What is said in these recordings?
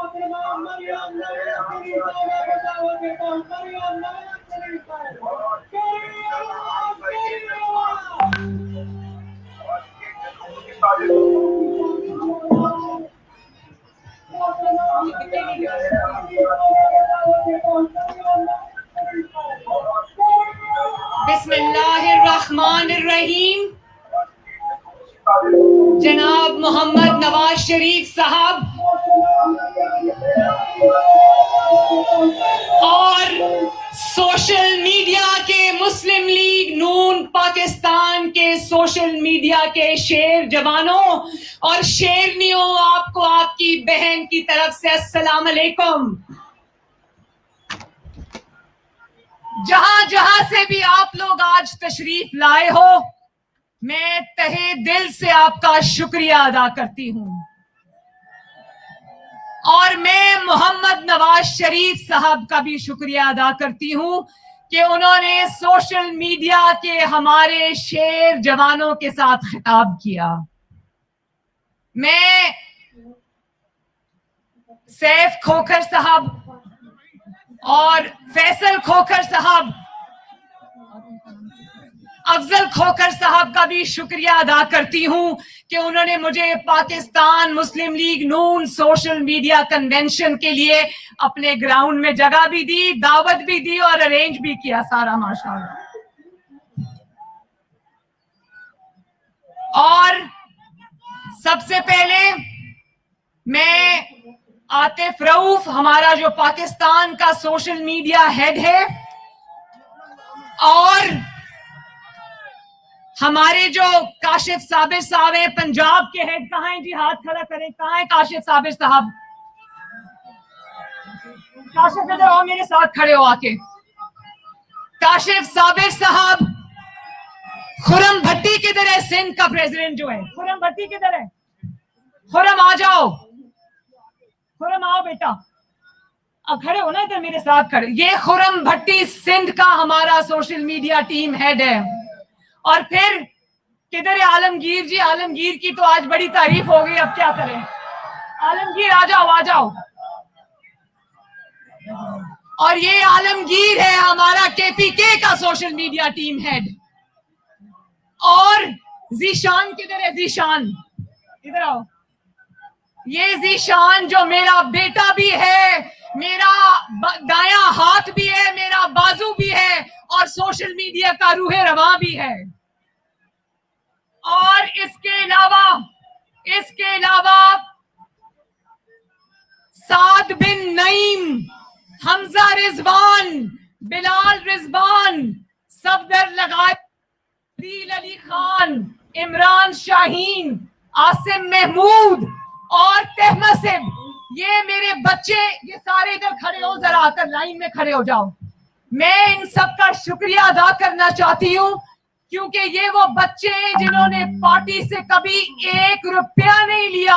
بسم اللہ الرحمن الرحیم. جناب محمد نواز شریف صاحب اور سوشل میڈیا کے مسلم لیگ نون پاکستان کے سوشل میڈیا کے شیر جوانوں اور شیرنیوں، آپ کو آپ کی بہن کی طرف سے السلام علیکم. جہاں جہاں سے بھی آپ لوگ آج تشریف لائے ہو، میں تہہ دل سے آپ کا شکریہ ادا کرتی ہوں. اور میں محمد نواز شریف صاحب کا بھی شکریہ ادا کرتی ہوں کہ انہوں نے سوشل میڈیا کے ہمارے شیر جوانوں کے ساتھ خطاب کیا. میں سیف کھوکھر صاحب اور فیصل کھوکھر صاحب، افضل کھوکھر صاحب کا بھی شکریہ ادا کرتی ہوں کہ انہوں نے مجھے پاکستان مسلم لیگ نون سوشل میڈیا کنونشن کے لیے اپنے گراؤنڈ میں جگہ بھی دی، دعوت بھی دی اور ارینج بھی کیا سارا، ماشاءاللہ. اور سب سے پہلے میں عاطف رؤوف، ہمارا جو پاکستان کا سوشل میڈیا ہیڈ ہے، اور ہمارے جو کاشف صابر صاحب ہیں پنجاب کے ہیڈ، کہاں ہیں جی؟ ہاتھ کھڑا کریں. کہاں ہیں کاشف صابر صاحب؟ کاشف ادھر آؤ، میرے ساتھ کھڑے ہو آ کے. کاشف صابر صاحب. خرم بھٹی کدھر ہے؟ سندھ کا پریزیڈنٹ جو ہے خرم بھٹی کدھر ہے؟ خرم آ جاؤ، خرم آؤ بیٹا، کھڑے ہو نا ادھر میرے ساتھ کھڑے. یہ خرم بھٹی سندھ کا ہمارا سوشل میڈیا ٹیم ہیڈ ہے. اور پھر کدھر ہے عالمگیر جی؟ عالمگیر کی تو آج بڑی تعریف ہو گئی، اب کیا کریں. عالمگیر آ جاؤ، آ جاؤ. اور یہ عالمگیر ہے ہمارا کے پی کے کا سوشل میڈیا ٹیم ہیڈ. اور ذیشان کدھر ہے؟ ذیشان ادھر آؤ. یہ ذیشان جو میرا بیٹا بھی ہے، میرا دایاں ہاتھ بھی ہے، میرا بازو بھی ہے، اور سوشل میڈیا کا روح رواں بھی ہے. اور اس کے علاوہ سعد بن نعیم، حمزہ رضوان، بلال رضوان، صفدر لغاری، عدیل علی خان، عمران شاہین، عاصم محمود اور تہمسب، یہ میرے بچے، یہ سارے ادھر کھڑے ہو، ذرا آ کر لائن میں کھڑے ہو جاؤ. میں ان سب کا شکریہ ادا کرنا چاہتی ہوں کیونکہ یہ وہ بچے ہیں جنہوں نے پارٹی سے کبھی 1 روپیہ نہیں لیا،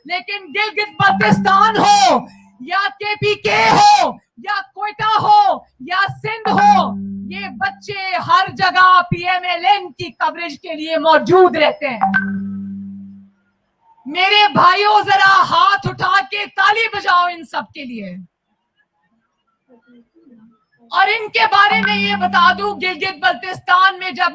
لیکن گلگت بلتستان ہو یا کے پی کے ہو یا کوئٹہ ہو یا سندھ ہو، یہ بچے ہر جگہ پی ایم ایل این کی کوریج کے لیے موجود رہتے ہیں. میرے بھائیوں ذرا ہاتھ اٹھا کے تالی بجاؤ ان سب کے لیے. اور ان کے بارے میں یہ بتا دوں، گلگت بلتستان میں جب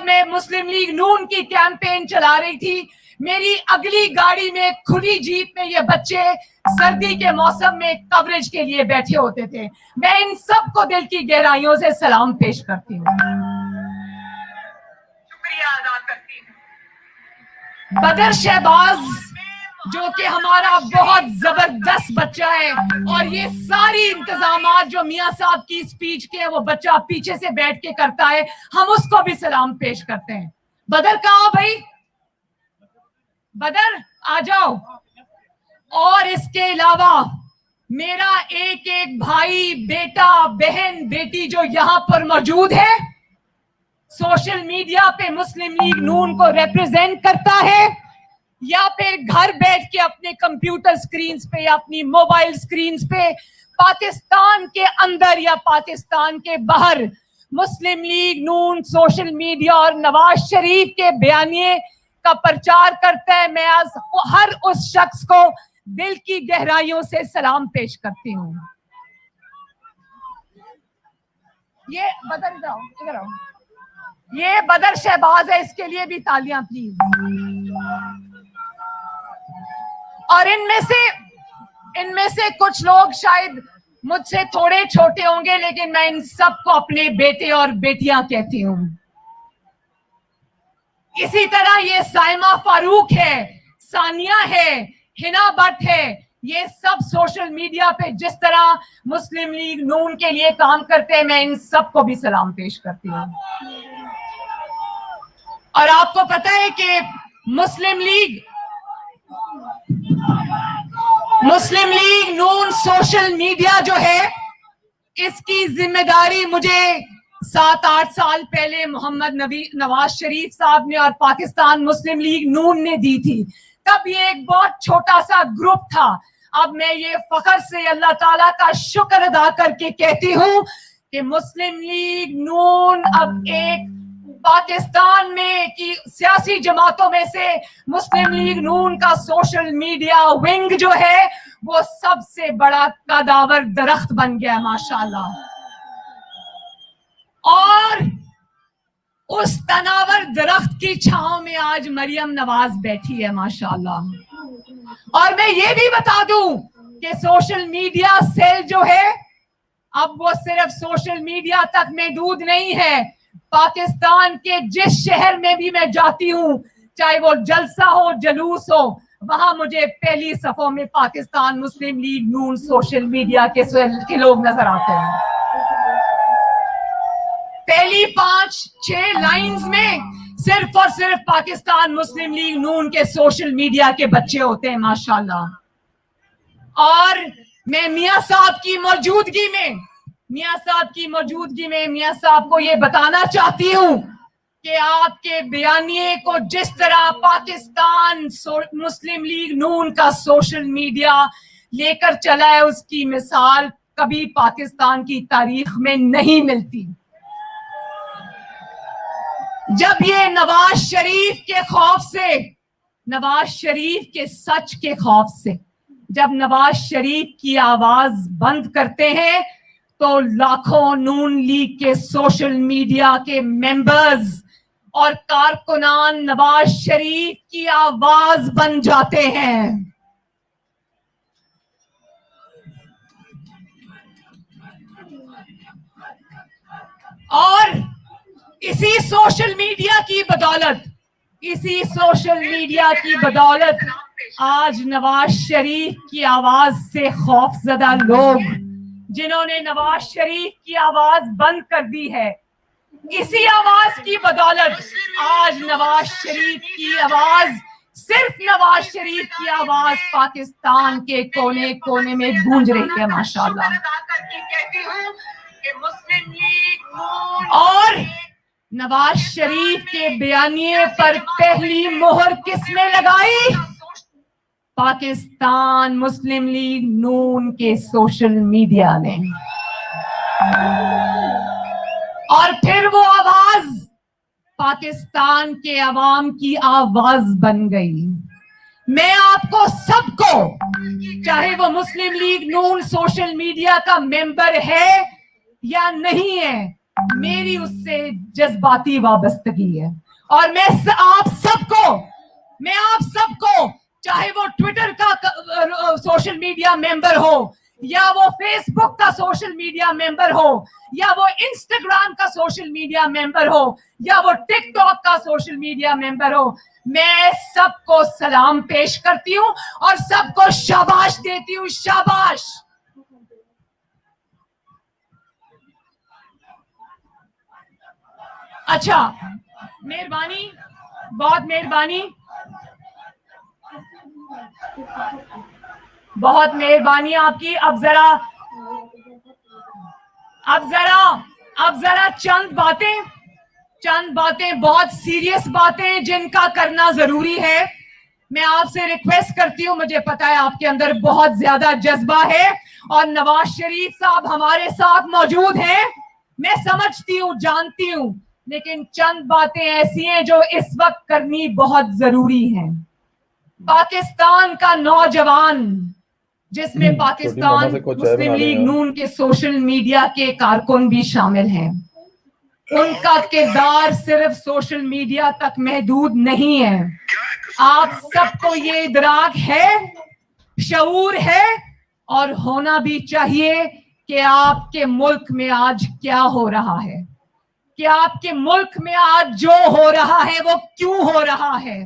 میں مسلم لیگ نون کی کیمپین چلا رہی تھی، میری اگلی گاڑی میں کھلی جیپ میں یہ بچے سردی کے موسم میں کوریج کے لیے بیٹھے ہوتے تھے. میں ان سب کو دل کی گہرائیوں سے سلام پیش کرتی ہوں، شکریہ ادا کرتی ہوں. بدر شہباز جو کہ ہمارا بہت زبردست بچہ ہے، اور یہ ساری انتظامات جو میاں صاحب کی سپیچ کے وہ بچہ پیچھے سے بیٹھ کے کرتا ہے، ہم اس کو بھی سلام پیش کرتے ہیں. بدر کہاں بھائی؟ بدر آ جاؤ. اور اس کے علاوہ میرا ایک بھائی، بیٹا، بہن، بیٹی جو یہاں پر موجود ہے، سوشل میڈیا پہ مسلم لیگ نون کو ریپرزینٹ کرتا ہے، یا پھر گھر بیٹھ کے اپنے کمپیوٹر سکرینز پہ یا اپنی موبائل سکرینز پہ پاکستان کے اندر یا پاکستان کے باہر مسلم لیگ نون سوشل میڈیا اور نواز شریف کے بیانیے کا پرچار کرتا ہے. میں ہر اس شخص کو दिल की गहराइयों से सलाम पेश करती हूँ। ये बदर इधर आओ, ये बदर शहबाज है, इसके लिए भी तालियां प्लीज। और इनमें से कुछ लोग शायद मुझसे थोड़े छोटे होंगे, लेकिन मैं इन सबको अपने बेटे और बेटियां कहती हूँ। इसी तरह ये साइमा फारूक है, सानिया है, हिना भट्ट है, ये सब सोशल मीडिया पे जिस तरह मुस्लिम लीग नून के लिए काम करते हैं, मैं इन सबको भी सलाम पेश करती हूँ। और आपको पता है कि मुस्लिम लीग नून सोशल मीडिया जो है, इसकी जिम्मेदारी मुझे 7-8 साल पहले मोहम्मद नवाज शरीफ साहब ने और पाकिस्तान मुस्लिम लीग नून ने दी थी। तब ये एक बहुत छोटा सा ग्रुप था। अब मैं ये फख्र से अल्लाह ताला का शुक्र अदा करके कहती हूँ कि मुस्लिम लीग नून अब एक पाकिस्तान में की सियासी जमातों में से मुस्लिम लीग नून का सोशल मीडिया विंग जो है वो सबसे बड़ा कदावर दरख्त बन गया माशाल्लाह। और उस तनावर दरख्त की छांव में आज मरियम नवाज बैठी है माशाल्लाह। और मैं ये भी बता दूं कि सोशल मीडिया सेल जो है अब वो सिर्फ सोशल मीडिया तक महदूद नहीं है। पाकिस्तान के जिस शहर में भी मैं जाती हूँ, चाहे वो जलसा हो जुलूस हो, वहां मुझे पहली सफों में पाकिस्तान मुस्लिम लीग नून सोशल मीडिया के लोग नजर आते हैं। पहली 5-6 लाइंस में सिर्फ और सिर्फ पाकिस्तान मुस्लिम लीग नून के सोशल मीडिया के बच्चे होते हैं माशाल्लाह। और मैं मियां साहब की मौजूदगी में मियां साहब को ये बताना चाहती हूँ कि आपके बयानिए को जिस तरह पाकिस्तान मुस्लिम लीग नून का सोशल मीडिया लेकर चला है, उसकी मिसाल कभी पाकिस्तान की तारीख में नहीं मिलती। जब ये नवाज शरीफ के सच के खौफ से जब नवाज शरीफ की आवाज बंद करते हैं, तो लाखों नून लीग के सोशल मीडिया के मेंबर्स और कारकुनान नवाज शरीफ की आवाज बन जाते हैं। और इसी सोशल मीडिया की बदौलत आज नवाज शरीफ की आवाज से खौफजदा लोग जिन्होंने नवाज शरीफ की आवाज बंद कर दी है, इसी आवाज की बदौलत आज नवाज शरीफ की आवाज पाकिस्तान के कोने कोने में गूंज रही है माशाल्लाह। और नवाज शरीफ के बयानिए पर पहली मोहर किसने लगाई? पाकिस्तान मुस्लिम लीग नून के सोशल मीडिया ने। और फिर वो आवाज पाकिस्तान के अवाम की आवाज बन गई। मैं आपको सबको, चाहे वो मुस्लिम लीग नून सोशल मीडिया का मेंबर है या नहीं है, मेरी उससे जज्बाती वाबस्तगी है। और मैं आप सबको चाहे वो ट्विटर का सोशल मीडिया मेंबर हो, या वो फेसबुक का सोशल मीडिया मेंबर हो, या वो इंस्टाग्राम का सोशल मीडिया मेंबर हो, या वो टिकटॉक का सोशल मीडिया मेंबर हो, मैं सबको सलाम पेश करती हूँ और सबको शाबाश देती हूँ। शाबाश। अच्छा, मेहरबानी, बहुत मेहरबानी, बहुत मेहरबानी आपकी। अब जरा चंद बातें बहुत सीरियस बातें जिनका करना जरूरी है। मैं आपसे रिक्वेस्ट करती हूँ, मुझे पता है आपके अंदर बहुत ज्यादा जज्बा है और नवाज शरीफ साहब हमारे साथ मौजूद हैं, मैं समझती हूँ, जानती हूँ, लेकिन चंद बातें ऐसी हैं जो इस वक्त करनी बहुत जरूरी हैं। पाकिस्तान का नौजवान, जिसमें पाकिस्तान मुस्लिम लीग नून के सोशल मीडिया के कारकुन भी शामिल हैं, उनका किरदार सिर्फ सोशल मीडिया तक महदूद नहीं है। आप सबको ये इदराक है, शऊर है और होना भी चाहिए कि आपके मुल्क में आज क्या हो रहा है, कि आपके मुल्क में आज जो हो रहा है वो क्यों हो रहा है,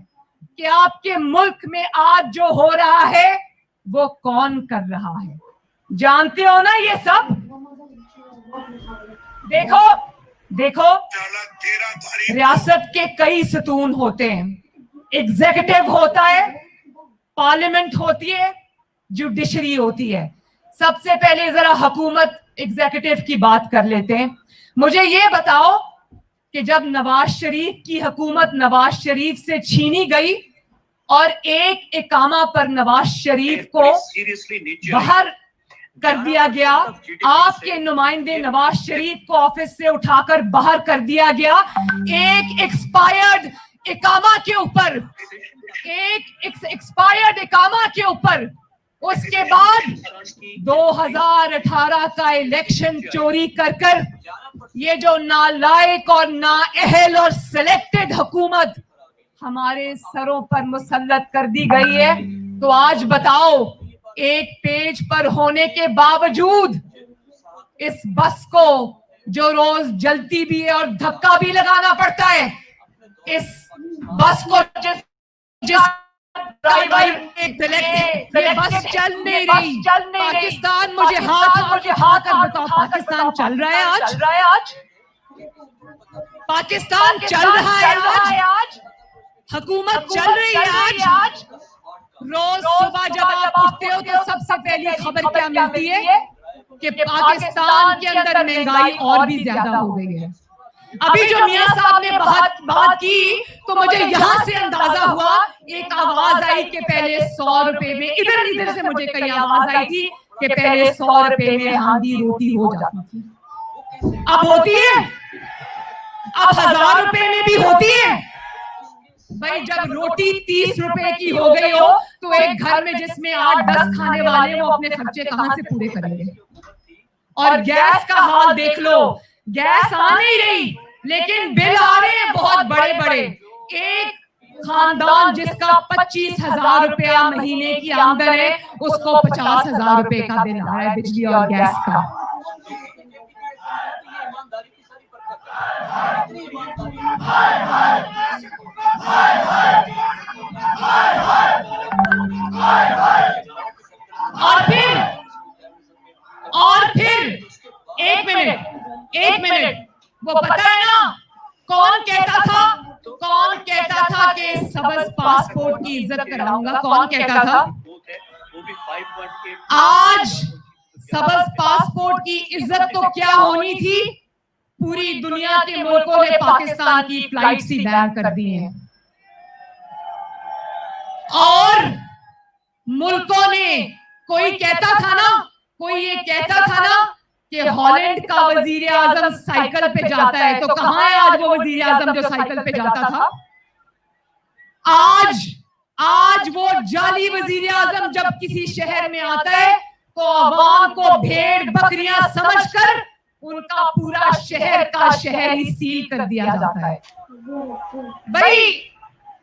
कि आपके मुल्क में आज जो हो रहा है वो कौन कर रहा है। जानते हो ना ये सब? देखो देखो, रियासत के कई सतून होते हैं। एग्जीक्यूटिव होता है, पार्लियामेंट होती है, जुडिशरी होती है। सबसे पहले जरा हुकूमत एग्जीक्यूटिव की बात कर लेते हैं। मुझे ये बताओ कि जब नवाज शरीफ की हुकूमत नवाज शरीफ से छीनी गई और एक इकामा पर नवाज शरीफ को बाहर कर दिया गया, आपके नुमाइंदे नवाज शरीफ को ऑफिस से उठाकर बाहर कर दिया गया, एक एक्सपायर्ड इकामा के ऊपर, एक एक्सपायर्ड इकामा के ऊपर। उसके बाद 2018 का इलेक्शन चोरी कर ये जो नालायक और नाअहल और सिलेक्टेड हुकूमत हमारे सरों पर मुसल्लत कर दी गई है, तो आज बताओ, एक पेज पर होने के बावजूद इस बस को जो रोज जलती भी है और धक्का भी लगाना पड़ता है, इस बस को जिस ड्राइवर ये बस चल नहीं रही। पाकिस्तान, मुझे हाथ कर बताओ, पाकिस्तान चल रहा है आज? पाकिस्तान चल रहा है आज? हुकूमत चल रही है आज? रोज सुबह जब आप उठते हो तो सबसे पहली खबर क्या मिलती है कि पाकिस्तान के अंदर महंगाई और भी ज्यादा हो गई है। अभी जो मियां साहब ने बात की तो मुझे यहाँ से अंदाजा हुआ, एक आवाज आई कि पहले 100 रुपए में, इधर से मुझे कई आवाज आई थी कि पहले 100 रुपए में हांडी रोटी हो जाती थी। अब होती है, अब 1000 रुपए में भी होती है। भाई जब रोटी 30 रुपए की हो गई हो तो एक घर में जिसमें 8-10 खाने वाले वो अपने खर्चे कहां से पूरे करेंगे? और गैस का हाल देख लो, गैस आ नहीं रही लेकिन बिल आ रहे हैं बहुत बड़े बड़े। एक खानदान जिसका 25,000 रुपया महीने की आमदन है, उसको 50,000 रुपए का बिल आ रहा है बिजली और गैस का। और फिर एक मिनट, वो पता है ना कौन कहता था कि सबज पासपोर्ट की इज्जत कराऊंगा? कौन कहता था? आज सबज पासपोर्ट की इज्जत तो क्या होनी थी, पूरी दुनिया के मुल्कों ने पाकिस्तान की फ्लाइट्स ही बैन कर दी हैं। और मुल्कों ने, कोई ये कहता था ना कि हॉलैंड का वजीर आजम साइकिल पे जाता है, तो कहां है आज वो वजीर आजम जो साइकिल पे जाता था? आज वो जाली वजीर आजम जब किसी शहर में आता है तो अवाम को भेड़ बकरियां समझकर उनका पूरा शहर का शहर ही सील कर दिया जाता है। भाई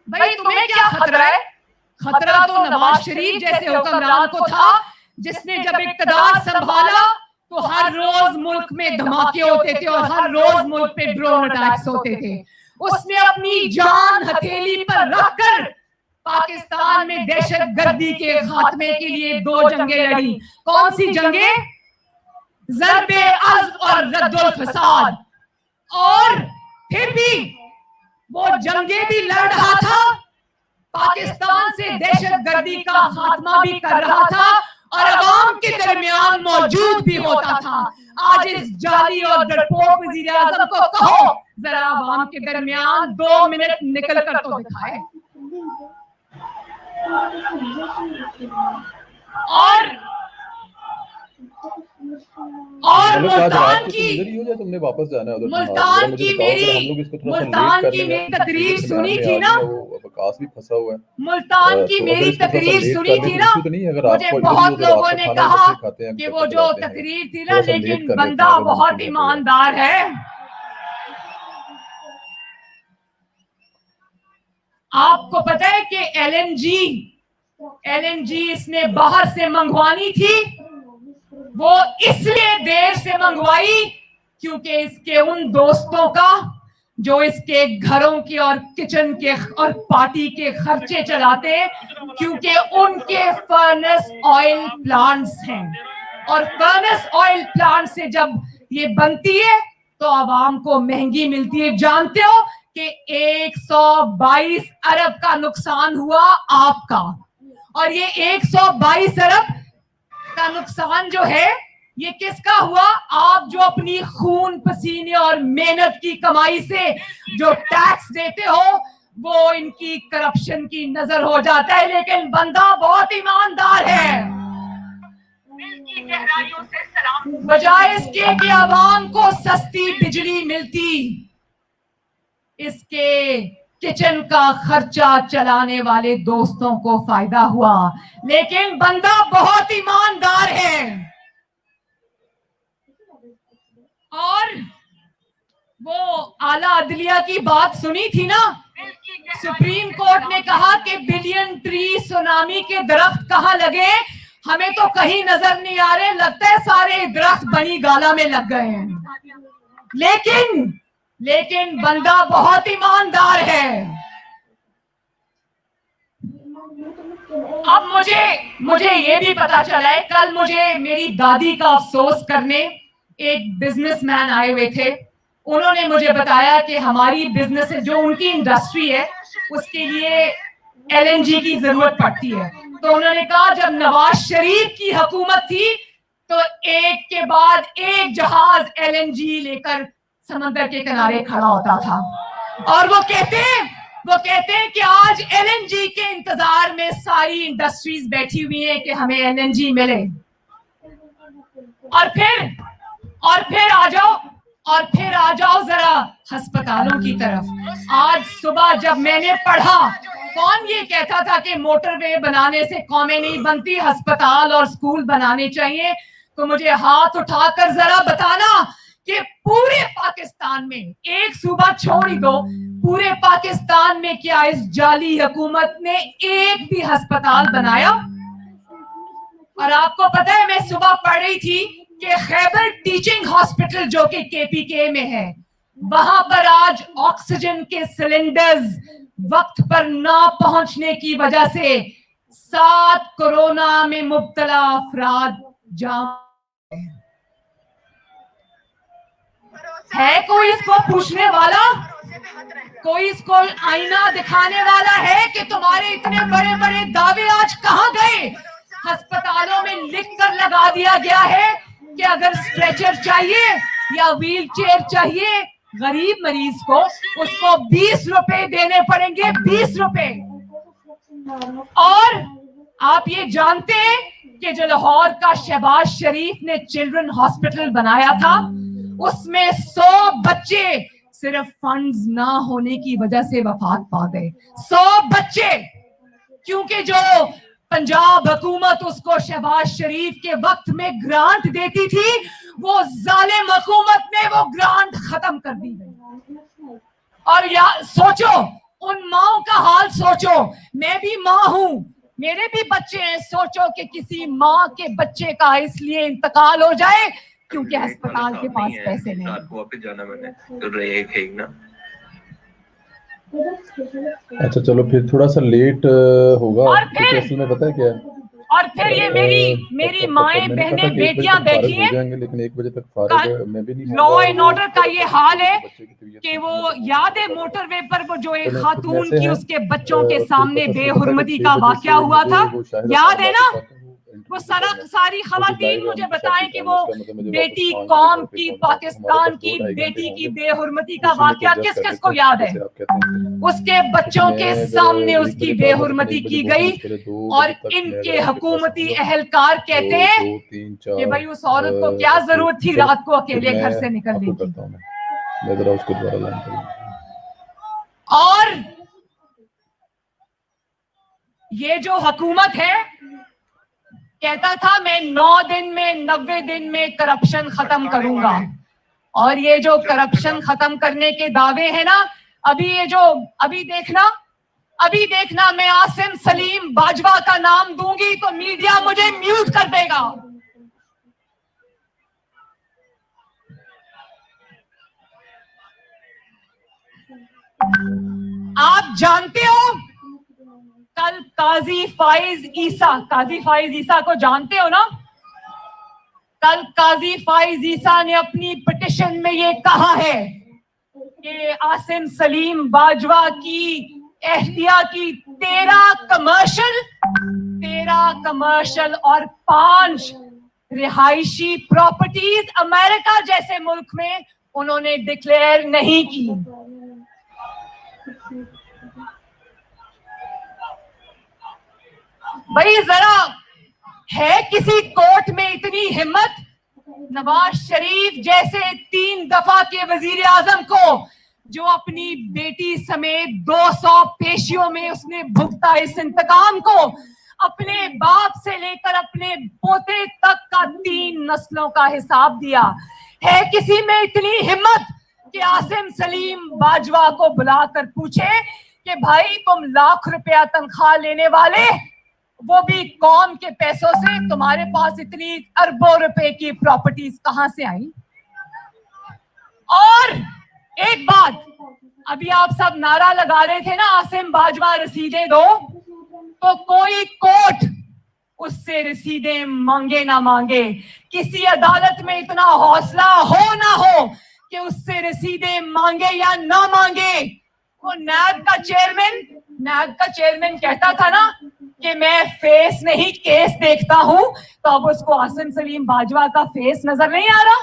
तुम्हें क्या खतरा है? खतरा तो नवाज शरीफ जैसे हुक्मरान को था, जिसने जब इक़्तिदार संभाला तो हर रोज मुल्क में धमाके होते थे और हर रोज मुल्क पे ड्रोन अटैक्स होते थे। उसने अपनी जान हथेली पर रखकर पाकिस्तान में दहशतगर्दी के खात्मे के लिए 2 जंगें लड़ी। कौन सी जंगें? ज़र्बे अज़्ब और रद्दुल फसाद। और फिर भी वो जंगें भी लड़ रहा था, पाकिस्तान से दहशतगर्दी का खात्मा भी कर रहा था और अवाम के दरमियान मौजूद भी होता था। आज इस जाली और डरपोक वज़ीर आज़म को कहो जरा अवाम के दरमियान 2 मिनट निकल कर तो दिखाए। اور ملتان کی میری تقریر سنی تھی نا، ملتان کی میری تقریر سنی تھی نا، مجھے بہت لوگوں نے کہا کہ وہ جو تقریر تھی نا، لیکن بندہ بہت ایماندار ہے. آپ کو پتہ ہے کہ ایل این جی اس نے باہر سے منگوانی تھی. وہ اس لیے دیر سے منگوائی کیونکہ اس کے ان دوستوں کا جو اس کے گھروں کے اور کچن کے اور پارٹی کے خرچے چلاتے ہیں، کیونکہ ان کے فرنس آئل پلانٹس ہیں، اور فرنس آئل پلانٹ سے جب یہ بنتی ہے تو عوام کو مہنگی ملتی ہے. جانتے ہو کہ 122 ارب کا نقصان ہوا آپ کا، اور یہ 122 ارب کا نقصان جو ہے یہ کس کا ہوا؟ آپ جو اپنی خون پسینے اور محنت کی کمائی سے جو ٹیکس دیتے ہو وہ ان کی کرپشن کی نظر ہو جاتا ہے. لیکن بندہ بہت ایماندار ہے. بجائے اس کے کہ عوام کو سستی بجلی ملتی، اس کے کچن کا خرچہ چلانے والے دوستوں کو فائدہ ہوا. لیکن بندہ بہت ایماندار ہے. اور وہ اعلیٰ عدلیہ کی بات سنی تھی نا، سپریم کورٹ نے کہا کہ بلین ٹری سونامی کے درخت کہاں لگے؟ ہمیں تو کہیں نظر نہیں آ رہے، لگتا ہے سارے درخت بنی گالا میں لگ گئے ہیں. لیکن بندہ بہت ایماندار ہے. اب مجھے یہ بھی پتا چلا ہے، کل مجھے میری دادی کا افسوس کرنے ایک بزنس مین آئے ہوئے تھے. انہوں نے مجھے بتایا کہ ہماری بزنس جو ان کی انڈسٹری ہے اس کے لیے ایل این جی کی ضرورت پڑتی ہے. تو انہوں نے کہا جب نواز شریف کی حکومت تھی تو ایک کے بعد ایک جہاز ایل این جی لے کر سمندر کے کنارے کھڑا ہوتا تھا، اور وہ کہتے ہیں کہ آج ایل این جی کے انتظار میں ساری انڈسٹریز بیٹھی ہوئی ہیں کہ ہمیں ایل این جی ملے. اور پھر آ جاؤ ذرا ہسپتالوں کی طرف. آج صبح جب میں نے پڑھا، کون یہ کہتا تھا کہ موٹر وے بنانے سے قومیں نہیں بنتی، ہسپتال اور سکول بنانے چاہیے؟ تو مجھے ہاتھ اٹھا کر ذرا بتانا کہ پورے پاکستان میں، ایک صوبہ چھوڑ ہی دو، پورے پاکستان میں کیا اس جعلی حکومت نے ایک بھی ہسپتال بنایا؟ اور آپ کو پتہ ہے میں صبح پڑھ رہی تھی کہ خیبر ٹیچنگ ہاسپٹل جو کہ کے پی کے میں ہے، وہاں پر آج آکسیجن کے سلنڈرز وقت پر نہ پہنچنے کی وجہ سے 7 کورونا میں مبتلا افراد جام ہے. کوئی اس کو پوچھنے والا، کوئی اس کو آئینہ دکھانے والا ہے کہ تمہارے اتنے بڑے بڑے دعوے آج کہاں گئے؟ ہسپتالوں میں لکھ کر لگا دیا گیا ہے کہ اگر اسٹریچر چاہیے یا ویل چیئر چاہیے غریب مریض کو، اس کو 20 روپے دینے پڑیں گے، 20 روپے. اور آپ یہ جانتے ہیں کہ جو لاہور کا شہباز شریف نے چلڈرن ہاسپٹل بنایا تھا، اس میں 100 بچے صرف فنڈز نہ ہونے کی وجہ سے وفات پا گئے. 100 بچے، کیونکہ جو پنجاب حکومت اس کو شہباز شریف کے وقت میں گرانٹ دیتی تھی، وہ ظالم حکومت نے وہ گرانٹ ختم کر دی. اور سوچو ان ماؤں کا حال، سوچو میں بھی ماں ہوں، میرے بھی بچے ہیں. سوچو کہ کسی ماں کے بچے کا اس لیے انتقال ہو جائے کیونکہ ہسپتال کے پاس پیسے نہیں. واپس جانا میں نے اچھا چلو پھر تھوڑا سا لیٹ ہوگا، کیونکہ اصل میں پتہ ہے کیا ہے، اور پھر یہ میری مائیں بہنیں بیٹیاں بیٹھی ہیں، لیکن 1 بجے تک فارغ میں بھی نہیں. لا اینڈ آرڈر کا یہ حال ہے کہ وہ یاد ہے موٹر وے پر وہ جو ایک خاتون کی اس کے بچوں کے سامنے بے حرمتی کا واقعہ ہوا تھا، یاد ہے نا؟ وہ ساری خواتین مجھے بتائیں کہ وہ بیٹی قوم کی، پاکستان کی بیٹی کی بے حرمتی کا واقعہ کس کس کو یاد ہے؟ اس کے بچوں کے سامنے اس کی بے حرمتی کی گئی، اور ان کے حکومتی اہلکار کہتے ہیں کہ بھائی اس عورت کو کیا ضرورت تھی رات کو اکیلے گھر سے نکلنے کی۔ اور یہ جو حکومت ہے، کہتا تھا میں 9 دن میں 90 دن میں کرپشن ختم کروں گا، اور یہ جو کرپشن ختم کرنے کے دعوے ہیں نا، ابھی دیکھنا میں عاصم سلیم باجوہ کا نام دوں گی تو میڈیا مجھے میوٹ کر دے گا۔ آپ جانتے ہو کل قاضی فائز عیسیٰ کو جانتے ہو نا؟ کل قاضی فائز عیسیٰ نے اپنی پٹیشن میں یہ کہا ہے کہ عاصم سلیم باجوہ کی اہلیہ کی 13 کمرشل اور 5 رہائشی پراپرٹیز امریکہ جیسے ملک میں انہوں نے ڈکلیئر نہیں کی۔ بھائی ذرا ہے کسی کورٹ میں اتنی ہمت؟ نواز شریف جیسے 3 دفعہ کے وزیر اعظم کو، جو اپنی بیٹی سمیت 200 پیشیوں میں اس نے بھگتا اس انتقام کو، اپنے باپ سے لے کر اپنے پوتے تک کا 3 نسلوں کا حساب دیا۔ ہے کسی میں اتنی ہمت کہ عاصم سلیم باجوہ کو بلا کر پوچھے کہ بھائی تم لاکھ روپیہ تنخواہ لینے والے، وہ بھی قوم کے پیسوں سے، تمہارے پاس اتنی اربوں روپے کی پراپرٹیز کہاں سے آئیں؟ اور ایک بات، ابھی آپ سب نعرہ لگا رہے تھے نا عاصم باجوہ رسیدیں دو، تو کوئی کورٹ اس سے رسیدیں مانگے نہ مانگے، کسی عدالت میں اتنا حوصلہ ہو نہ ہو کہ اس سے رسیدیں مانگے یا نہ مانگے، وہ نیب کا چیئرمین کہتا تھا نا کہ میں فیس نہیں کیس دیکھتا ہوں، تو اب اس کو عاصم سلیم باجوہ کا فیس نظر نہیں آ رہا؟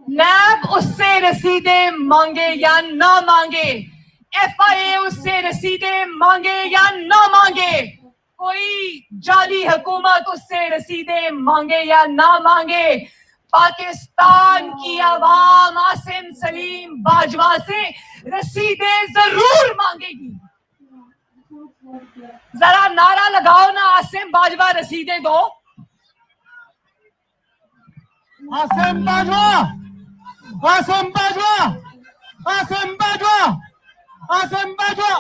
نیب اس سے رسیدیں مانگے یا نہ مانگے، ایف آئی اے اس سے رسیدیں مانگے یا نہ مانگے، کوئی جعلی حکومت اس سے رسیدیں مانگے یا نہ مانگے، پاکستان کی عوام عاصم سلیم باجوہ سے رسیدیں ضرور مانگے گی۔ ذرا نعرہ لگاؤ نا عاصم باجوہ رسیدیں دو۔ عاصم باجوہ، عاصم باجوہ، عاصم باجوہ، عاصم باجوہ۔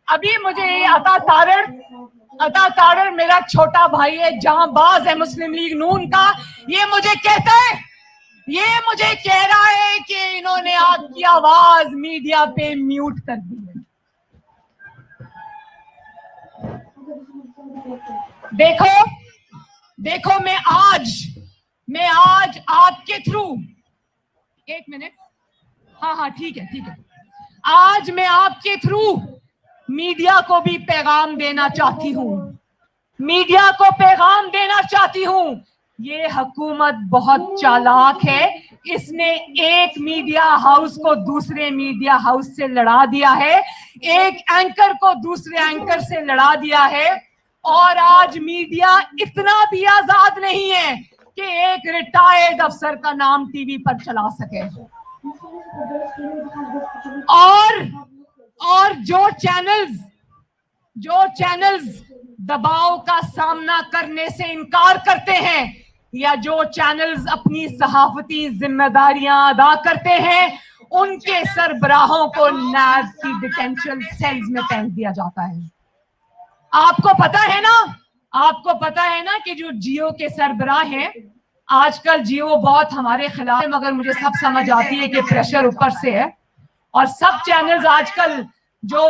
ابھی مجھے عطا تارڑ میرا چھوٹا بھائی ہے، جہاں باز ہے مسلم لیگ نون کا، یہ مجھے کہہ رہا ہے کہ انہوں نے آپ کی آواز میڈیا پہ میوٹ کر دی ہے۔ دیکھو میں آج آپ کے تھرو، ایک منٹ، ہاں ٹھیک ہے، آج میں آپ کے تھرو میڈیا کو بھی پیغام دینا چاہتی ہوں، یہ حکومت بہت چالاک ہے، اس نے ایک میڈیا ہاؤس کو دوسرے میڈیا ہاؤس سے لڑا دیا ہے، ایک اینکر کو دوسرے اینکر سے لڑا دیا ہے، اور آج میڈیا اتنا بھی آزاد نہیں ہے کہ ایک ریٹائرڈ افسر کا نام ٹی وی پر چلا سکے، اور جو چینلز دباؤ کا سامنا کرنے سے انکار کرتے ہیں، یا جو چینلز اپنی صحافتی ذمہ داریاں ادا کرتے ہیں، ان کے سربراہوں کو نیب کی ڈیٹینشن سیلز میں پھینک دیا جاتا ہے۔ آپ کو پتا ہے نا کہ جو جیو کے سربراہ ہیں، آج کل جیو بہت ہمارے خلاف ہے، مگر مجھے سب سمجھ آتی ہے کہ پریشر اوپر سے ہے، اور سب چینلز آج کل جو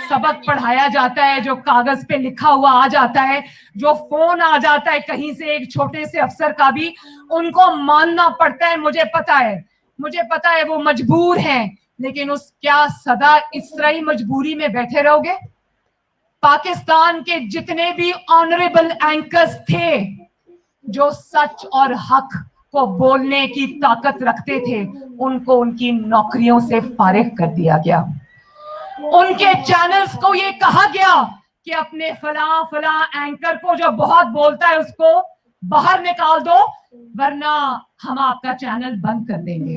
سبق پڑھایا جاتا ہے، جو کاغذ پہ لکھا ہوا آ جاتا ہے، جو فون آ جاتا ہے کہیں سے ایک چھوٹے سے افسر کا بھی، ان کو ماننا پڑتا ہے۔ مجھے پتا ہے وہ مجبور ہیں، لیکن کیا سدا اس طرح ہی مجبوری میں بیٹھے رہو گے؟ पाकिस्तान के जितने भी ऑनरेबल एंकर्स थे जो सच और हक को बोलने की ताकत रखते थे, उनको उनकी नौकरियों से फारिग कर दिया गया। उनके चैनल्स को ये कहा गया कि अपने फला एंकर को जो बहुत बोलता है उसको बाहर निकाल दो, वरना हम आपका चैनल बंद कर देंगे।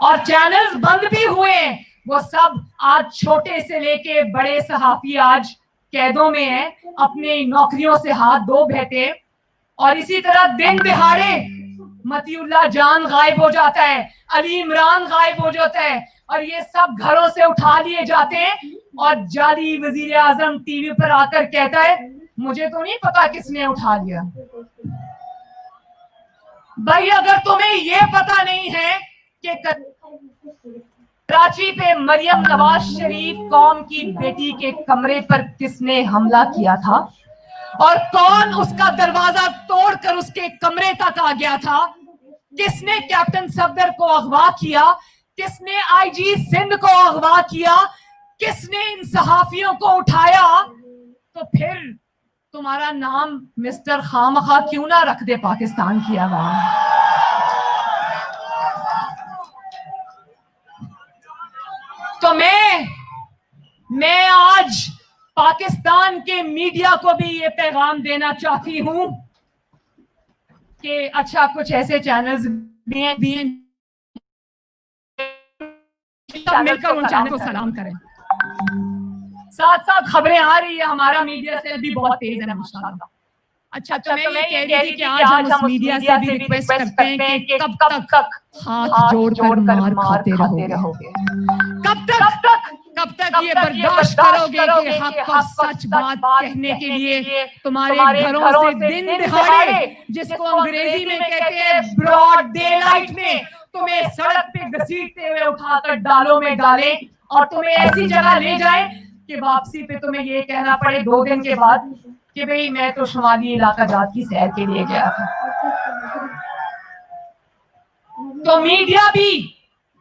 और चैनल्स बंद भी हुए। वो सब आज छोटे से लेके बड़े सहाफी आज कैदों में हैं, अपनी नौकरियों से हाथ धो बैठे। और इसी तरह दिन दिहाड़े मतीउल्लाह जान गायब हो जाता है, अली इमरान गायब हो जाता है, और ये सब घरों से उठा लिए जाते हैं। और जाली वजीर आजम टीवी पर आकर कहता है मुझे तो नहीं पता किसने उठा लिया। भाई अगर तुम्हें ये पता नहीं है कि कराची पे मरियम नवाज शरीफ कौम की बेटी के कमरे पर किसने हमला किया था और कौन उसका दरवाजा तोड़कर उसके कमरे तक आ गया था, किसने कैप्टन सफदर को अगवा किया, किसने आईजी सिंध को अगवा किया, किसने इन सहाफियों को उठाया, तो फिर तुम्हारा नाम मिस्टर खामखा क्यों ना रख दे पाकिस्तान की आवाम। तो मैं आज पाकिस्तान के मीडिया को भी ये पैगाम देना चाहती हूं कि अच्छा कुछ ऐसे चैनल्स भी हैं मिलकर उन चैनल को सलाम करें। साथ साथ खबरें आ रही है, हमारा मीडिया से भी बहुत तेज है माशाल्लाह। अच्छा तो मैं ये कह रही थी कि आज हम उस मीडिया से भी रिक्वेस्ट करते हैं कि कब तक हाथ जोड़कर मार खाते रहोगे, कब तक ये बर्दाश्त करोगे कि हक और सच बात कहने के लिए तुम्हारे घरों से दिन दिहाड़े, जिसको अंग्रेजी में कहते हैं ब्रॉड डे लाइट में, तुम्हें सड़क पे घसीटते हुए उठाकर डालों में डालें और तुम्हें ऐसी जगह ले जाएं कि वापसी पे तुम्हें ये कहना पड़े 2 दिन के बाद कि भाई मैं तो शुमाली इलाका जात की सैर के लिए गया था। तो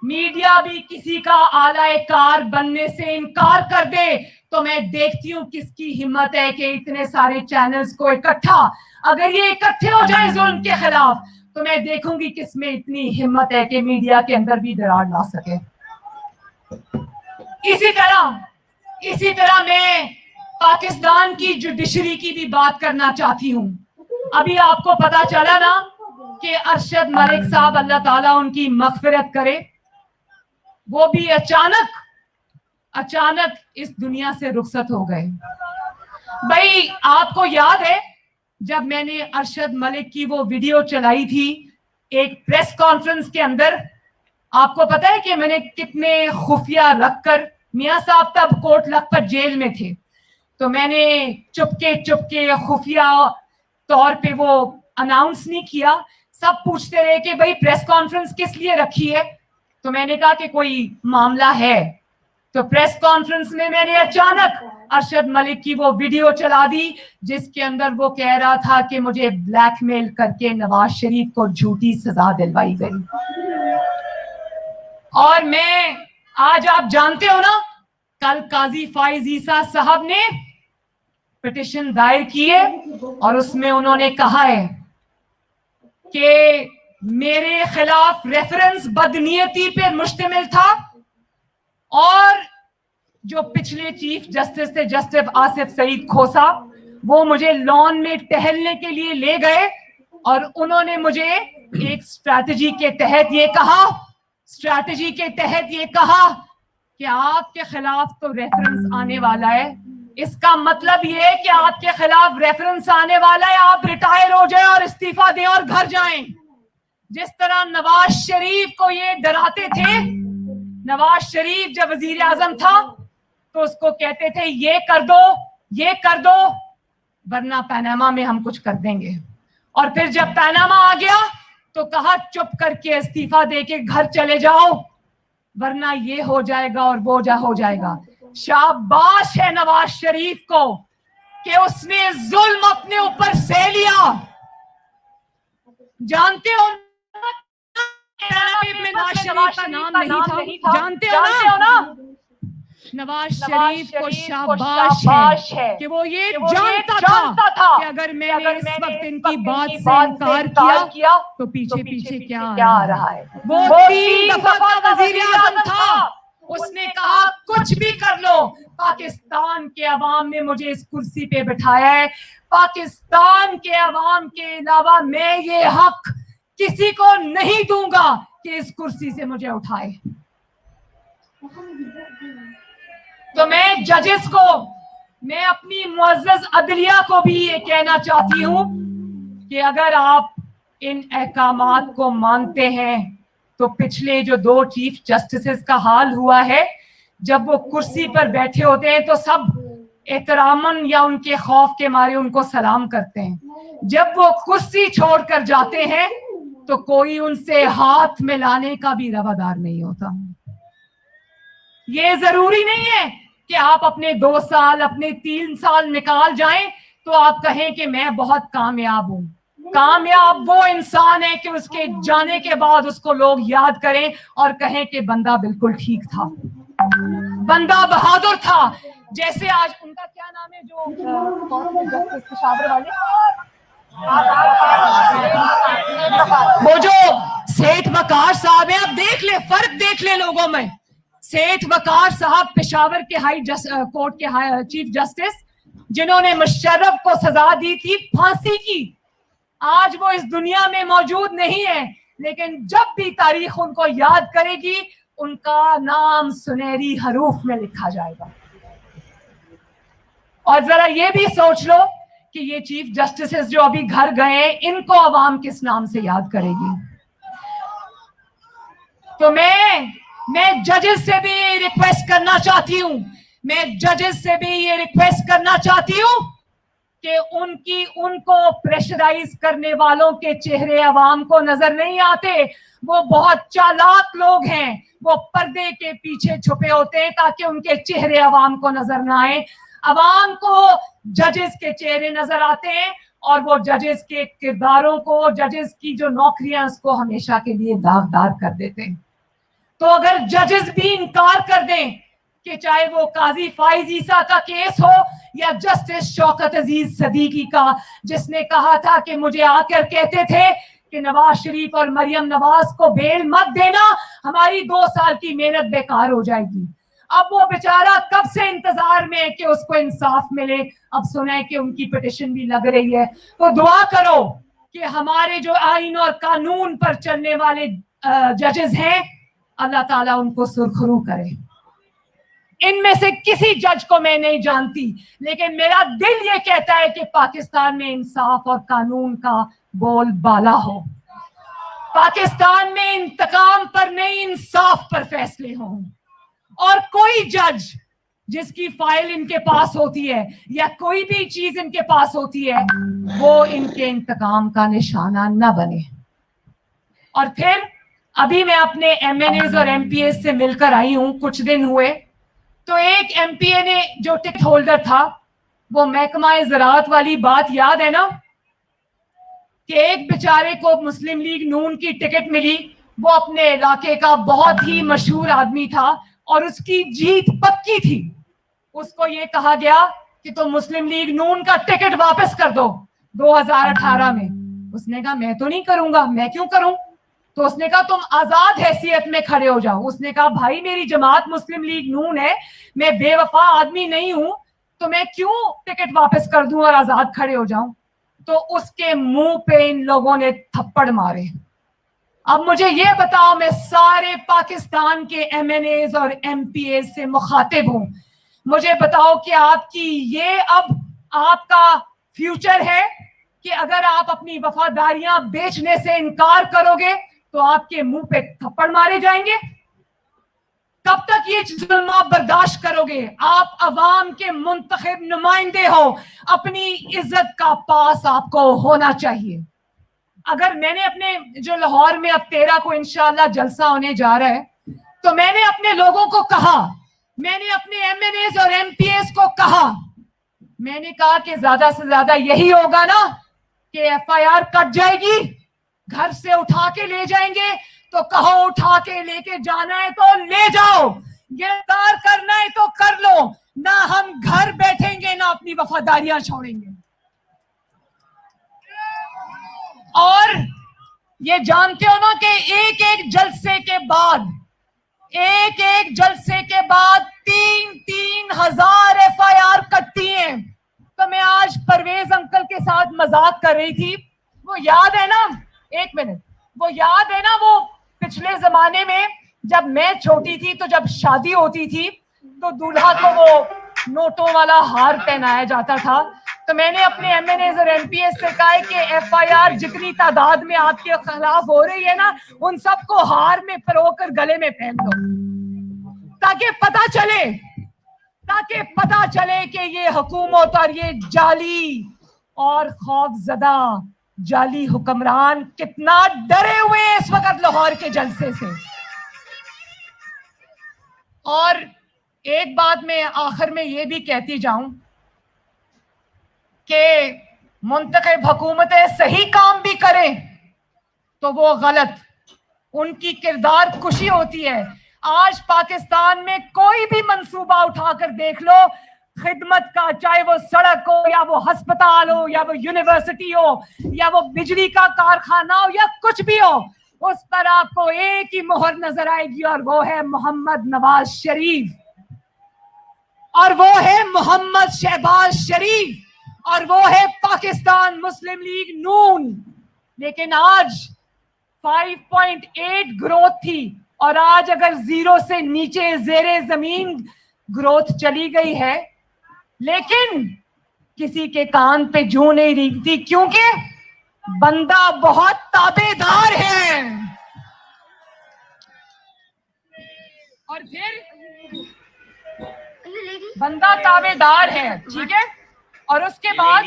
मीडिया भी किसी का आलाए कार बनने से इनकार कर दे तो मैं देखती हूँ किसकी हिम्मत है कि इतने सारे चैनल्स को इकट्ठा, अगर ये इकट्ठे हो जाए जुल्म के खिलाफ, तो मैं देखूंगी किसमें इतनी हिम्मत है कि मीडिया के अंदर भी दरार ला सके। इसी तरह मैं पाकिस्तान की जुडिशरी की भी बात करना चाहती हूँ। अभी आपको पता चला ना कि अरशद मलिक साहब, अल्लाह ताला उनकी मगफिरत करे, वो भी अचानक इस दुनिया से रुखसत हो गए। भाई आपको याद है जब मैंने अरशद मलिक की वो वीडियो चलाई थी एक प्रेस कॉन्फ्रेंस के अंदर, आपको पता है कि मैंने कितने खुफिया रखकर, मियां साहब तब कोट लखपत जेल में थे, तो मैंने चुपके खुफिया तौर पे वो अनाउंस नहीं किया। सब पूछते रहे कि भाई प्रेस कॉन्फ्रेंस किस लिए रखी है, तो मैंने कहा कि कोई मामला है। तो प्रेस कॉन्फ्रेंस में मैंने अचानक अरशद मलिक की वो वीडियो चला दी जिसके अंदर वो कह रहा था कि मुझे ब्लैकमेल करके नवाज शरीफ को झूठी सजा दिलवाई गई। और मैं आज, आप जानते हो ना, कल काजी फाइज ईसा साहब ने पिटिशन दायर की है और उसमें उन्होंने कहा है कि मेरे खिलाफ रेफरेंस बदनीयती पे मुश्तमिल था और जो पिछले चीफ जस्टिस थे जस्टिस आसिफ सईद खोसा, वो मुझे लॉन में टहलने के लिए ले गए और उन्होंने मुझे एक स्ट्रैटेजी के तहत ये कहा कि आपके खिलाफ तो रेफरेंस आने वाला है, इसका मतलब ये है कि आपके खिलाफ रेफरेंस आने वाला है, आप रिटायर हो जाएं और इस्तीफा दें और घर जाएं। जिस तरह नवाज शरीफ को ये डराते थे, नवाज शरीफ जब वजीर आजम था तो उसको कहते थे ये कर दो वरना पनामा में हम कुछ कर देंगे, और फिर जब पनामा आ गया तो कहा चुप करके इस्तीफा देके घर चले जाओ वरना ये हो जाएगा और वो हो जाएगा। शाबाश है नवाज शरीफ को कि उसने जुल्म अपने ऊपर सह लिया। जानते हो में नवाज शरीफ का नाम नहीं था, जानते हो ना? नवाज शरीफ को शाबाश है कि वो ये जानता था कि अगर मैंने इस वक्त इनकी बात से इनकार किया तो पीछे पीछे क्या आ रहा है। वो 3 दफा का वजीर आज़म था, उसने कहा कुछ भी कर लो, पाकिस्तान के अवाम ने मुझे इस कुर्सी पे बिठाया है, पाकिस्तान के अवाम के अलावा मैं ये हक किसी को नहीं दूंगा कि इस कुर्सी से मुझे उठाए। तो मैं जजेस को, मैं अपनी मुअज़्ज़ज़ अदलिया को भी ये कहना चाहती हूँ कि अगर आप इन अहकामात को मानते हैं तो पिछले जो 2 चीफ जस्टिसेस का हाल हुआ है, जब वो कुर्सी पर बैठे होते हैं तो सब एहतरामन या उनके खौफ के मारे उनको सलाम करते हैं, जब वो कुर्सी छोड़कर जाते हैं तो कोई उनसे हाथ मिलाने का भी रवादार नहीं होता। ये जरूरी नहीं है कि आप अपने 2 साल, अपने 3 साल निकाल जाएं तो आप कहें कि मैं बहुत कामयाब हूं। कामयाब वो इंसान है कि उसके जाने के बाद उसको लोग याद करें और कहें कि बंदा बिल्कुल ठीक था, बंदा बहादुर था। जैसे आज उनका क्या नाम है जो जस्टिस पेशावर वाले, वो जो सेठ वकार साहब है, आप देख ले, फर्क देख ले लोगों में। सेठ वकार साहब पेशावर के कोर्ट के चीफ जस्टिस, जिन्होंने मुशर्रफ को सजा दी थी फांसी की, आज वो इस दुनिया में मौजूद नहीं है, लेकिन जब भी तारीख उनको याद करेगी उनका नाम सुनहरी हरूफ में लिखा जाएगा। और जरा ये भी सोच लो कि ये चीफ जस्टिसेस जो अभी घर गए, इनको अवाम किस नाम से याद करेगी। तो मैं जजेस से भी रिक्वेस्ट करना चाहती हूं, मैं जजेस से भी ये रिक्वेस्ट करना चाहती हूं कि उनको प्रेशराइज करने वालों के चेहरे अवाम को नजर नहीं आते। वो बहुत चालाक लोग हैं, वो पर्दे के पीछे छुपे होते हैं ताकि उनके चेहरे अवाम को नजर ना आए। अवाम को जजेस के चेहरे नजर आते हैं और वो जजेस के किरदारों को, जजेस की जो नौकरियां, उसको हमेशा के लिए दागदार कर देते हैं। तो अगर जजेस भी इनकार कर दें कि चाहे वो काजी फाइज ईसा का केस हो या जस्टिस शौकत अजीज सदीकी का, जिसने कहा था कि मुझे आकर कहते थे कि नवाज शरीफ और मरियम नवाज को बेल मत देना, हमारी 2 साल की मेहनत बेकार हो जाएगी। अब वो बेचारा कब से इंतजार में है कि उसको इंसाफ मिले, अब सुना है कि उनकी पिटिशन भी लग रही है। तो दुआ करो कि हमारे जो आईन और कानून पर चलने वाले जजेस हैं, अल्लाह ताला उनको सुरखरू करे। इनमें से किसी जज को मैं नहीं जानती, लेकिन मेरा दिल ये कहता है कि पाकिस्तान में इंसाफ और कानून का बोलबाला हो, पाकिस्तान में इंतकाम पर नहीं इंसाफ पर फैसले हों, और कोई जज जिसकी फाइल इनके पास होती है या कोई भी चीज इनके पास होती है वो इनके इंतकाम का निशाना न बने। और फिर अभी मैं अपने एमएनएज और एमपीएस से मिलकर आई हूं, कुछ दिन हुए, तो एक एमपीए ने जो टिकट होल्डर था, वो महकमा ज़राअत वाली बात याद है ना, कि एक बेचारे को मुस्लिम लीग नून की टिकट मिली, वो अपने इलाके का बहुत ही मशहूर आदमी था और उसकी जीत पक्की थी। उसको ये कहा गया कि तुम मुस्लिम लीग नून का टिकट वापस कर दो 2018 में। उसने कहा मैं तो नहीं करूंगा, मैं क्यों करूं? तो उसने कहा तुम आजाद हैसियत में खड़े हो जाओ। उसने कहा भाई मेरी जमात मुस्लिम लीग नून है, मैं बेवफा आदमी नहीं हूं, तो मैं क्यों टिकट वापस कर दूं और आजाद खड़े हो जाऊं? तो उसके मुंह पे इन लोगों ने थप्पड़ मारे। अब मुझे ये बताओ, मैं सारे पाकिस्तान के एमएनएज और एमपीएस से मुखातिब हूं, मुझे बताओ कि आपकी ये अब आपका फ्यूचर है कि अगर आप अपनी वफादारियां बेचने से इनकार करोगे तो आपके मुंह पे थप्पड़ मारे जाएंगे? कब तक ये जुल्म आप बर्दाश्त करोगे? आप अवाम के मुंतखब नुमाइंदे हो, अपनी इज्जत का पास आपको होना चाहिए। अगर मैंने अपने जो लाहौर में अब 13 को इंशाअल्लाह जलसा होने जा रहा है, तो मैंने अपने लोगों को कहा, मैंने अपने एमएनएस और एमपीएस को कहा, मैंने कहा कि ज्यादा से ज्यादा यही होगा ना कि एफआईआर कट जाएगी, घर से उठा के ले जाएंगे, तो कहो उठा के लेके जाना है तो ले जाओ, गिरफ्तार करना है तो कर लो, ना हम घर बैठेंगे ना अपनी वफादारियां छोड़ेंगे। और ये जानते हो ना कि एक एक जलसे के बाद 3,000 FIR कटती हैं। तो मैं आज परवेज अंकल के साथ मजाक कर रही थी, वो याद है ना, एक मिनट, वो याद है ना वो पिछले जमाने में जब मैं छोटी थी तो जब शादी होती थी तो दूल्हा को वो नोटों वाला हार पहनाया जाता था। तो मैंने अपने MNAs और MPs से कहा है कि FIR जितनी तादाद में आपके खिलाफ हो रही है ना, उन सबको हार में परोकर गले में पहन दो, ताकि पता चले कि ये हुकूमत और ये जाली और खौफजदा जाली हुक्मरान कितना डरे हुए हैं इस वक्त लाहौर के जलसे से। और एक बात मैं आखिर में ये भी कहती जाऊं कि मुंतखब हुकूमतें सही काम भी करें तो वो गलत, उनकी किरदार कुशी होती है। आज पाकिस्तान में कोई भी मंसूबा उठाकर देख लो खिदमत का, चाहे वो सड़क हो या वो अस्पताल हो या वो यूनिवर्सिटी हो या वो बिजली का कारखाना हो या कुछ भी हो, उस पर आपको एक ही मोहर नजर आएगी और वो है मोहम्मद नवाज शरीफ, और वो है मोहम्मद शहबाज शरीफ, और वो है पाकिस्तान मुस्लिम लीग नून। लेकिन आज 5.8 ग्रोथ थी और आज अगर 0 से नीचे ज़ेरे जमीन ग्रोथ चली गई है, लेकिन किसी के कान पे जूं नहीं रेंगती क्योंकि बंदा बहुत ताबेदार है। और फिर बंदा ताबेदार है, ठीक है। और उसके बाद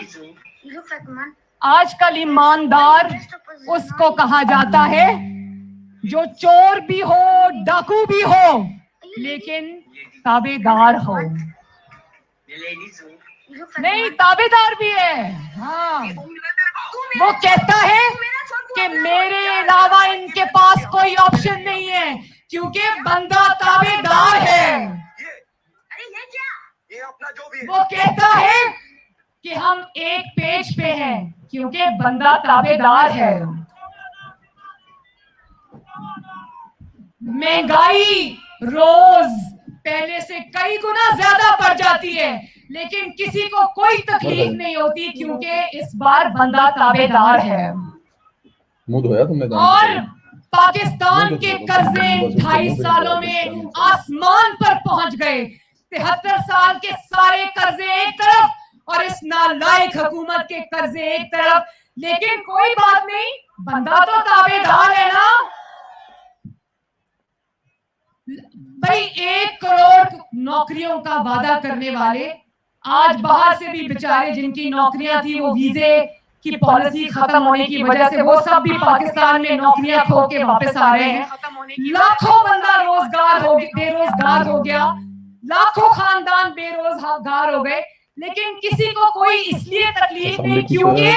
आजकल ईमानदार उसको कहा जाता है जो चोर भी हो, डाकू भी हो, लेकिन ताबेदार हो। नहीं, ताबेदार भी है। हाँ, वो कहता है कि मेरे अलावा इनके पास कोई ऑप्शन नहीं है क्योंकि बंदा ताबेदार है। वो कहता है कि हम एक पेज पे हैं क्योंकि बंदा ताबेदार है। महंगाई रोज पहले से कई गुना ज्यादा बढ़ जाती है, लेकिन किसी को कोई तकलीफ नहीं होती क्योंकि इस बार बंदा ताबेदार है। और पाकिस्तान के कर्जे 28 सालों में आसमान पर पहुंच गए। 73 साल के सारे कर्जे एक तरफ और इस नालायक हुकूमत के कर्जे एक तरफ, लेकिन कोई बात नहीं, बंदा तो ताबेदार है ना भाई। 1 करोड़ नौकरियों का वादा करने वाले आज बाहर से भी बेचारे जिनकी नौकरियां थी, वो वीजे की पॉलिसी खत्म होने की वजह से वो सब भी पाकिस्तान में नौकरियां खो के वापस आ रहे हैं। लाखों बंदा बेरोजगार हो गया, लाखों खानदान बेरोजगार हो गए, लेकिन किसी को कोई इसलिए तकलीफ नहीं क्योंकि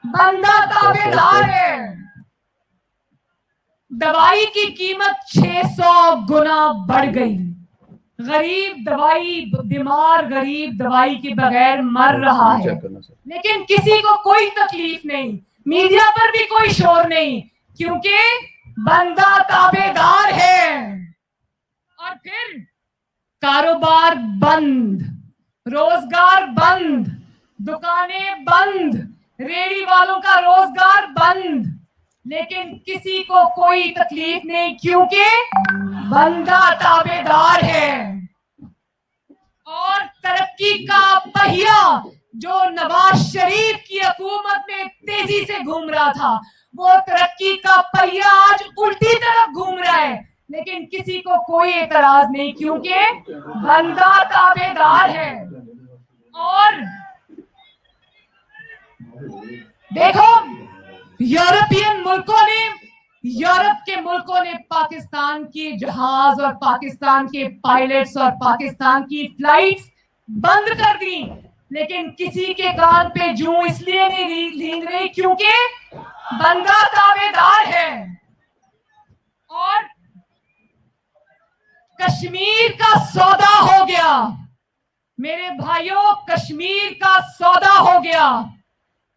बंदा ताबेदार है। दवाई की कीमत 600 गुना बढ़ गई। बीमार गरीब दवाई के बगैर मर रहा है, लेकिन किसी को कोई तकलीफ नहीं, मीडिया पर भी कोई शोर नहीं क्योंकि बंदा ताबेदार है। और फिर कारोबार बंद, रोजगार बंद, दुकानें बंद, रेहड़ी वालों का रोजगार बंद, लेकिन किसी को कोई तकलीफ नहीं क्योंकि बंदा ताबेदार है। और तरक्की का पहिया जो नवाज शरीफ की हुकूमत में तेजी से घूम रहा था, वो तरक्की का पहिया आज उल्टी तरफ घूम रहा है, लेकिन किसी को कोई एतराज नहीं क्योंकि बंदा ताबेदार है। और देखो, यूरोप के मुल्कों ने पाकिस्तान के जहाज और पाकिस्तान के पायलट्स और पाकिस्तान की फ्लाइट्स बंद कर दी, लेकिन किसी के कान पे जूं इसलिए नहीं रींग रही क्योंकि बंदा ताबेदार है। और کشمیر کا سودا ہو گیا میرے بھائیوں، کشمیر کا سودا ہو گیا.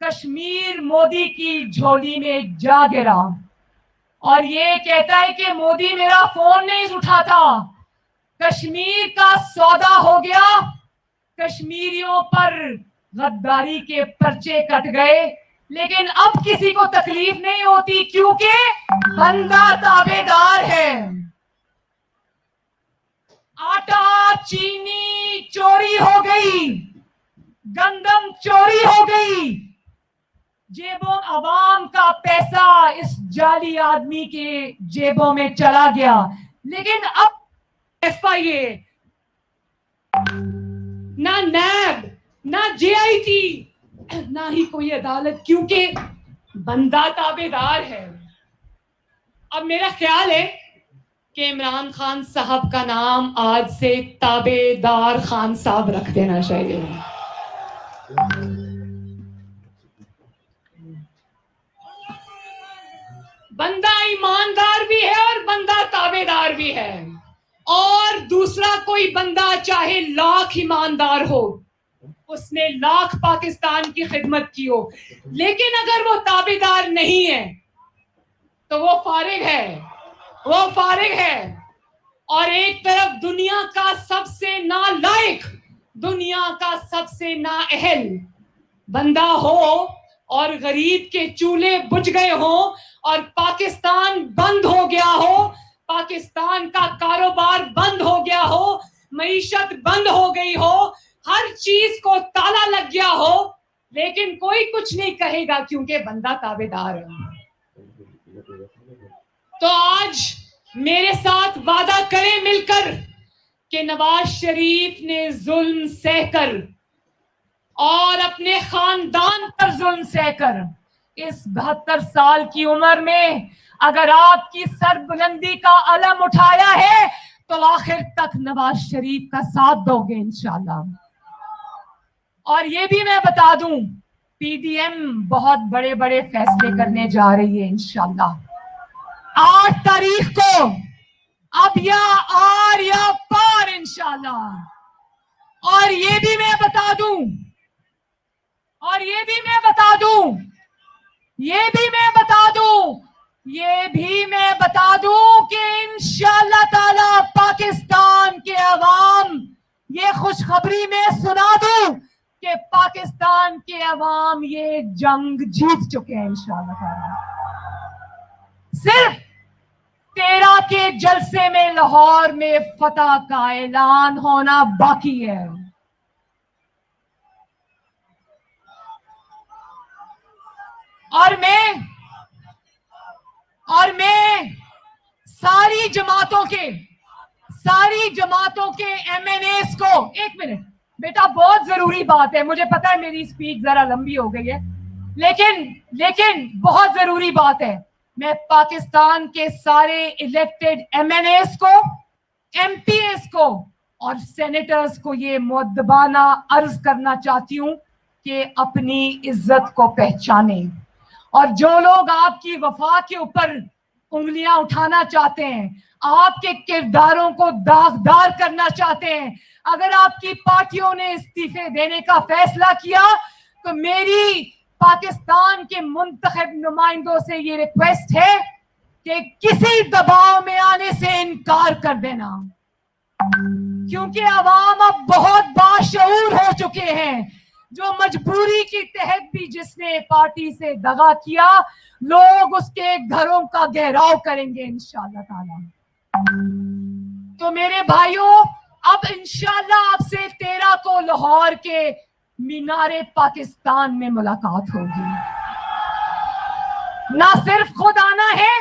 کشمیر مودی کی جھولی میں جا گرا اور یہ کہتا ہے کہ مودی میرا فون نہیں اٹھاتا. کشمیر کا سودا ہو گیا. کشمیریوں پر غداری کے پرچے کٹ گئے، لیکن اب کسی کو تکلیف نہیں ہوتی کیونکہ بندہ تابع دار ہے. آٹا چینی چوری ہو گئی، گندم چوری ہو گئی، جیبوں عوام کا پیسہ اس جعلی آدمی کے جیبوں میں چلا گیا. لیکن اب FIA نہ نیب نہ JIT نہ ہی کوئی عدالت، کیونکہ بندہ تابع دار ہے. اب میرا خیال ہے کہ عمران خان صاحب کا نام آج سے تابع دار خان صاحب رکھ دینا چاہیے. بندہ ایماندار بھی ہے اور بندہ تابع دار بھی ہے. اور دوسرا کوئی بندہ چاہے لاکھ ایماندار ہو، اس نے لاکھ پاکستان کی خدمت کی ہو، لیکن اگر وہ تابع دار نہیں ہے تو وہ فارغ ہے، وہ فارغ ہے. اور ایک طرف دنیا کا سب سے نالائق، دنیا کا سب سے نااہل بندہ ہو اور غریب کے چولہے بجھ گئے ہوں اور پاکستان بند ہو گیا ہو، پاکستان کا کاروبار بند ہو گیا ہو، معیشت بند ہو گئی ہو، ہر چیز کو تالا لگ گیا ہو، لیکن کوئی کچھ نہیں کہے گا کیونکہ بندہ تابع دار ہے. تو آج میرے ساتھ وعدہ کریں مل کر کہ نواز شریف نے ظلم سہ کر اور اپنے خاندان پر ظلم سہ کر اس 72 سال کی عمر میں اگر آپ کی سر بلندی کا علم اٹھایا ہے تو آخر تک نواز شریف کا ساتھ دو گے انشاءاللہ. اور یہ بھی میں بتا دوں، PDM بہت بڑے بڑے فیصلے کرنے جا رہی ہے انشاءاللہ. 8 تاریخ کو اب یا آر یا پار انشاءاللہ. اور یہ بھی میں بتا دوں، اور یہ بھی میں بتا دوں، یہ بھی میں بتا دوں، یہ بھی میں بتا دوں کہ انشاءاللہ تعالی پاکستان کے عوام، یہ خوشخبری میں سنا دوں کہ پاکستان کے عوام یہ جنگ جیت چکے ہیں انشاءاللہ تعالی. صرف 13 کے جلسے میں لاہور میں فتح کا اعلان ہونا باقی ہے. اور میں ساری جماعتوں کے MNAs کو، ایک منٹ بیٹا بہت ضروری بات ہے، مجھے پتا ہے میری سپیچ ذرا لمبی ہو گئی ہے، لیکن بہت ضروری بات ہے. میں پاکستان کے سارے الیکٹڈ MNAs کو، MPAs کو اور سینیٹرز کو یہ مؤدبانہ عرض کرنا چاہتی ہوں کہ اپنی عزت کو پہچانیں. اور جو لوگ آپ کی وفا کے اوپر انگلیاں اٹھانا چاہتے ہیں، آپ کے کرداروں کو داغدار کرنا چاہتے ہیں، اگر آپ کی پارٹیوں نے استعفے دینے کا فیصلہ کیا تو میری پاکستان کے منتخب نمائندوں سے یہ ریکویسٹ ہے کہ کسی دباؤ میں آنے سے انکار کر دینا، کیونکہ عوام اب بہت باشعور ہو چکے ہیں. جو مجبوری کی تحت بھی جس نے پارٹی سے دغا کیا، لوگ اس کے گھروں کا گھیراؤ کریں گے انشاءاللہ تعالی. تو میرے بھائیوں، اب انشاءاللہ آپ سے 13 کو لاہور کے مینار پاکستان میں ملاقات ہوگی. نہ صرف خود آنا ہے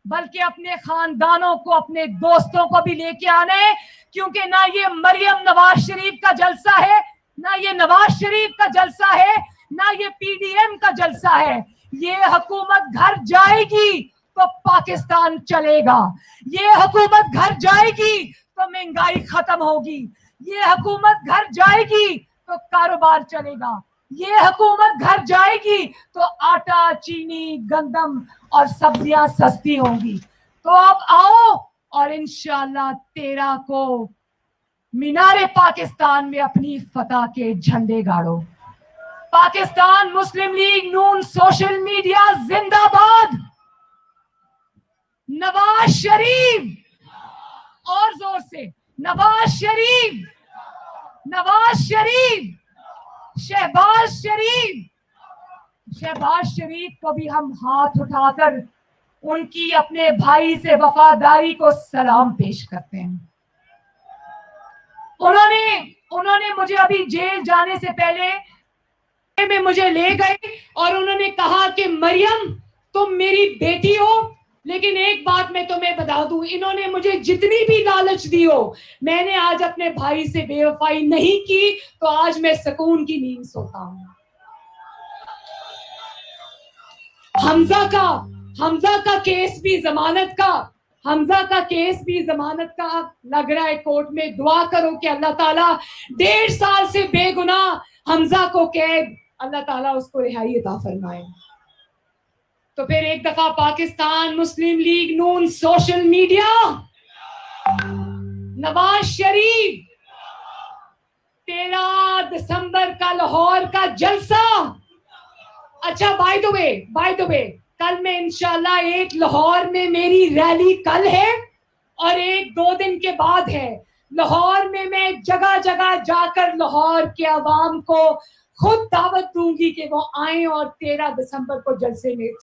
بلکہ اپنے خاندانوں کو، اپنے دوستوں کو بھی لے کے آنا ہے، کیونکہ نہ یہ مریم نواز شریف کا جلسہ ہے، نہ یہ نواز شریف کا جلسہ ہے، نہ یہ PDM کا جلسہ ہے. یہ حکومت گھر جائے گی تو پاکستان چلے گا. یہ حکومت گھر جائے گی تو مہنگائی ختم ہوگی. یہ حکومت گھر جائے گی تو کاروبار چلے گا. یہ حکومت گھر جائے گی تو آٹا چینی گندم اور سبزیاں سستی ہوں گی. تو اب آؤ اور انشاءاللہ 13 کو مینار پاکستان میں اپنی فتح کے جھنڈے گاڑو. پاکستان مسلم لیگ نون سوشل میڈیا زندہ باد. نواز شریف اور زور سے نواز شریف, نواز شریف, شہباز شریف. شہباز شریف کو بھی ہم ہاتھ اٹھا کر ان کی اپنے بھائی سے وفاداری کو سلام پیش کرتے ہیں. انہوں نے مجھے ابھی جیل جانے سے پہلے میں مجھے لے گئے اور انہوں نے کہا کہ مریم تم میری بیٹی ہو, لیکن ایک بات میں تمہیں بتا دوں, انہوں نے مجھے جتنی بھی لالچ دی ہو, میں نے آج اپنے بھائی سے بے وفائی نہیں کی تو آج میں سکون کی نیند سوتا ہوں. حمزہ کا کیس بھی ضمانت کا, حمزہ کا کیس بھی ضمانت کا لگ رہا ہے کورٹ میں. دعا کرو کہ اللہ تعالیٰ 1.5 سال سے بے گناہ حمزہ کو قید, اللہ تعالیٰ اس کو رہائی عطا فرمائے. تو پھر ایک دفعہ پاکستان مسلم لیگ نون سوشل میڈیا, نواز شریف 13 دسمبر کا لاہور کا جلسہ. اچھا بائی دا وے کل میں انشاءاللہ ایک لاہور میں میری ریلی کل ہے اور ایک 2 دن کے بعد ہے. لاہور میں جگہ جگہ جا کر لاہور کے عوام کو خود دعوت دوں گی کہ وہ آئیں اور 13 دسمبر کو جلسے میں